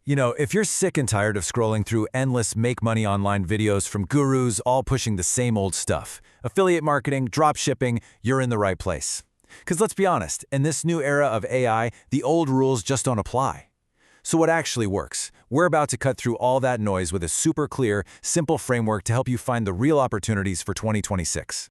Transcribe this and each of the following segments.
If you're sick and tired of scrolling through endless make-money online videos from gurus all pushing the same old stuff, affiliate marketing, drop shipping, you're in the right place. Because let's be honest, in this new era of AI, the old rules just don't apply. So what actually works? We're about to cut through all that noise with a super clear, simple framework to help you find the real opportunities for 2026.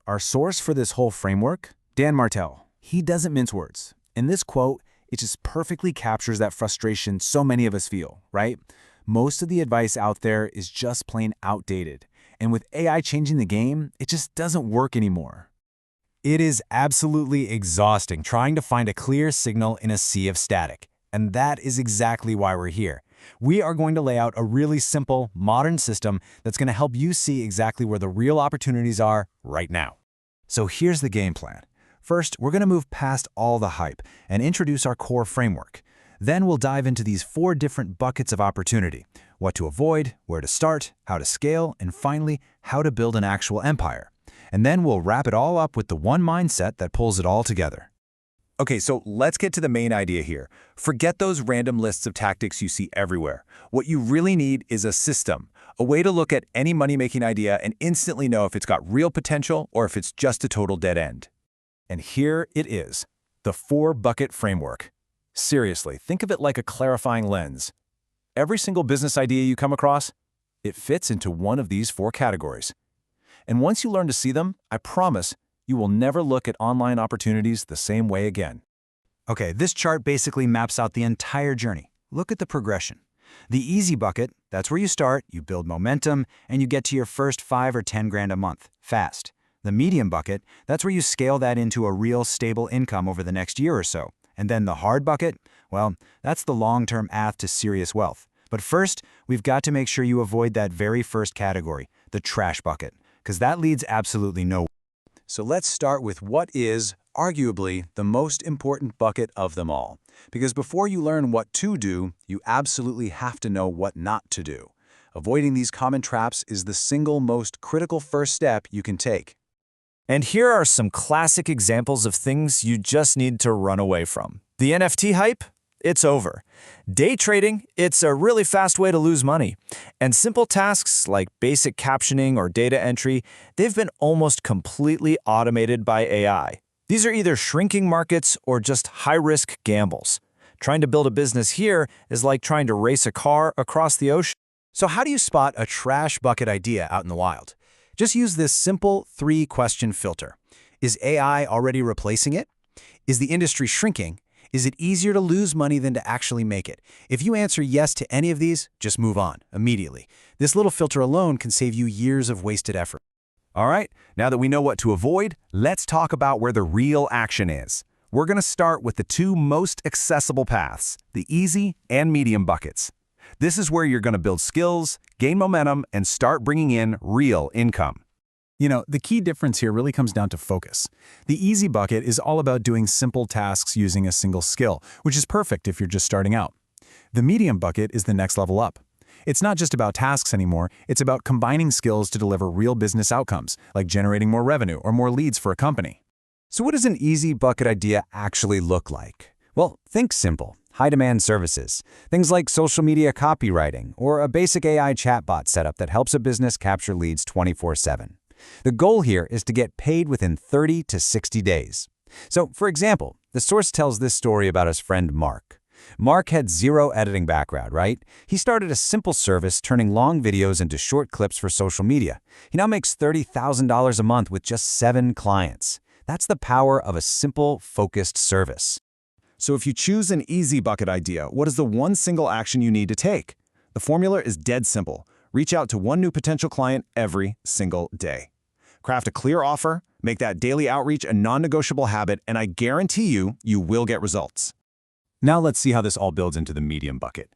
Our source for this whole framework? Dan Martell. He doesn't mince words. In this quote, it just perfectly captures that frustration so many of us feel, right? Most of the advice out there is just plain outdated. And with AI changing the game, it just doesn't work anymore. It is absolutely exhausting trying to find a clear signal in a sea of static. And that is exactly why we're here. We are going to lay out a really simple, modern system that's going to help you see exactly where the real opportunities are right now. So here's the game plan. First, we're going to move past all the hype and introduce our core framework. Then we'll dive into these 4 different buckets of opportunity: what to avoid, where to start, how to scale, and finally, how to build an actual empire. And then we'll wrap it all up with the one mindset that pulls it all together. Okay, so let's get to the main idea here. Forget those random lists of tactics you see everywhere. What you really need is a system, a way to look at any money-making idea and instantly know if it's got real potential or if it's just a total dead end. And here it is, the 4-bucket framework. Seriously, think of it like a clarifying lens. Every single business idea you come across, it fits into one of these 4 categories. And once you learn to see them, I promise you will never look at online opportunities the same way again. Okay, this chart basically maps out the entire journey. Look at the progression. The easy bucket, that's where you start, you build momentum, and you get to your first 5 or 10 grand a month, fast. The medium bucket, that's where you scale that into a real stable income over the next year or so. And then the hard bucket, well, that's the long-term path to serious wealth. But first, we've got to make sure you avoid that very first category, the trash bucket, because that leads absolutely nowhere. So let's start with what is, arguably, the most important bucket of them all. Because before you learn what to do, you absolutely have to know what not to do. Avoiding these common traps is the single most critical first step you can take. And here are some classic examples of things you just need to run away from. The NFT hype? It's over. Day trading? It's a really fast way to lose money. And simple tasks like basic captioning or data entry, they've been almost completely automated by AI. These are either shrinking markets or just high-risk gambles. Trying to build a business here is like trying to race a car across the ocean. So how do you spot a trash bucket idea out in the wild? Just use this simple 3-question filter. Is AI already replacing it? Is the industry shrinking? Is it easier to lose money than to actually make it? If you answer yes to any of these, just move on immediately. This little filter alone can save you years of wasted effort. All right, now that we know what to avoid, let's talk about where the real action is. We're going to start with the 2 most accessible paths, the easy and medium buckets. This is where you're going to build skills, gain momentum, and start bringing in real income. The key difference here really comes down to focus. The easy bucket is all about doing simple tasks using a single skill, which is perfect if you're just starting out. The medium bucket is the next level up. It's not just about tasks anymore, it's about combining skills to deliver real business outcomes, like generating more revenue or more leads for a company. So what does an easy bucket idea actually look like? Well, think simple. High-demand services, things like social media copywriting or a basic AI chatbot setup that helps a business capture leads 24/7. The goal here is to get paid within 30 to 60 days. So, for example, the source tells this story about his friend Mark. Mark had 0 editing background, right? He started a simple service turning long videos into short clips for social media. He now makes $30,000 a month with just 7 clients. That's the power of a simple, focused service. So if you choose an easy bucket idea, what is the one single action you need to take? The formula is dead simple. Reach out to one new potential client every single day. Craft a clear offer, make that daily outreach a non-negotiable habit, and I guarantee you will get results. Now let's see how this all builds into the medium bucket.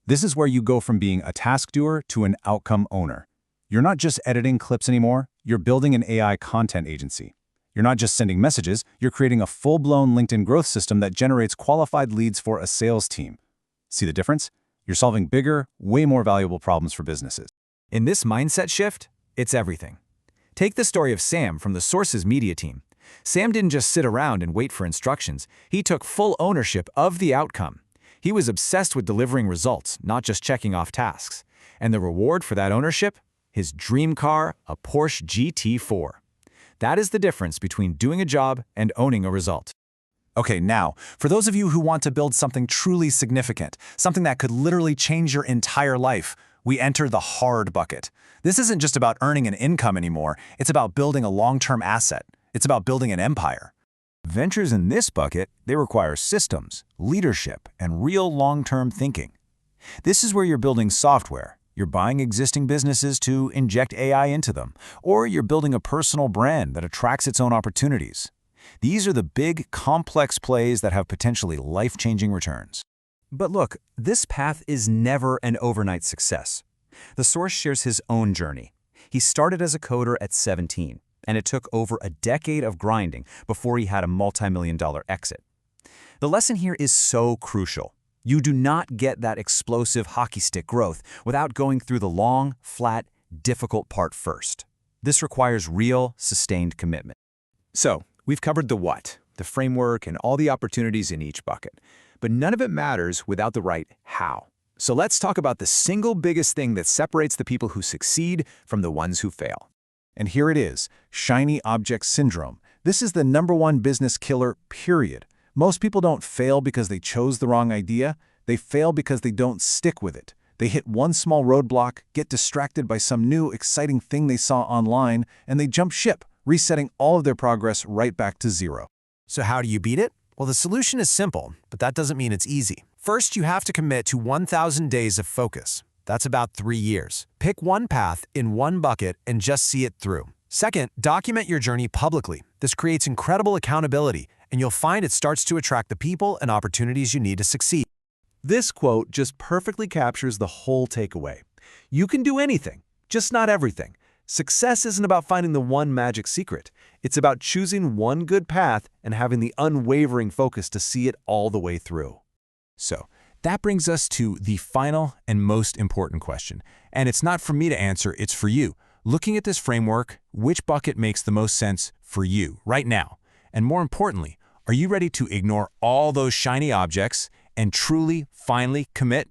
This is where you go from being a task doer to an outcome owner. You're not just editing clips anymore, you're building an AI content agency. You're not just sending messages, you're creating a full-blown LinkedIn growth system that generates qualified leads for a sales team. See the difference? You're solving bigger, way more valuable problems for businesses. In this mindset shift, it's everything. Take the story of Sam from the Source's media team. Sam didn't just sit around and wait for instructions. He took full ownership of the outcome. He was obsessed with delivering results, not just checking off tasks. And the reward for that ownership? His dream car, a Porsche GT4. That is the difference between doing a job and owning a result. Okay, now, for those of you who want to build something truly significant, something that could literally change your entire life, we enter the hard bucket. This isn't just about earning an income anymore, it's about building a long-term asset. It's about building an empire. Ventures in this bucket, they require systems, leadership, and real long-term thinking. This is where you're building software, you're buying existing businesses to inject AI into them, or you're building a personal brand that attracts its own opportunities. These are the big, complex plays that have potentially life-changing returns. But look, this path is never an overnight success. The source shares his own journey. He started as a coder at 17, and it took over a decade of grinding before he had a multi-million-dollar exit. The lesson here is so crucial. You do not get that explosive hockey stick growth without going through the long, flat, difficult part first. This requires real, sustained commitment. So, we've covered the what, the framework, and all the opportunities in each bucket. But none of it matters without the right how. So let's talk about the single biggest thing that separates the people who succeed from the ones who fail. And here it is, shiny object syndrome. This is the #1 business killer, period. Most people don't fail because they chose the wrong idea. They fail because they don't stick with it. They hit one small roadblock, get distracted by some new, exciting thing they saw online, and they jump ship, resetting all of their progress right back to zero. So how do you beat it? Well, the solution is simple, but that doesn't mean it's easy. First, you have to commit to 1,000 days of focus. That's about 3 years. Pick one path in one bucket and just see it through. Second, document your journey publicly. This creates incredible accountability, and you'll find it starts to attract the people and opportunities you need to succeed. This quote just perfectly captures the whole takeaway. You can do anything, just not everything. Success isn't about finding the one magic secret. It's about choosing one good path and having the unwavering focus to see it all the way through. So, that brings us to the final and most important question. And it's not for me to answer, it's for you. Looking at this framework, which bucket makes the most sense for you right now? And more importantly, are you ready to ignore all those shiny objects and truly, finally commit?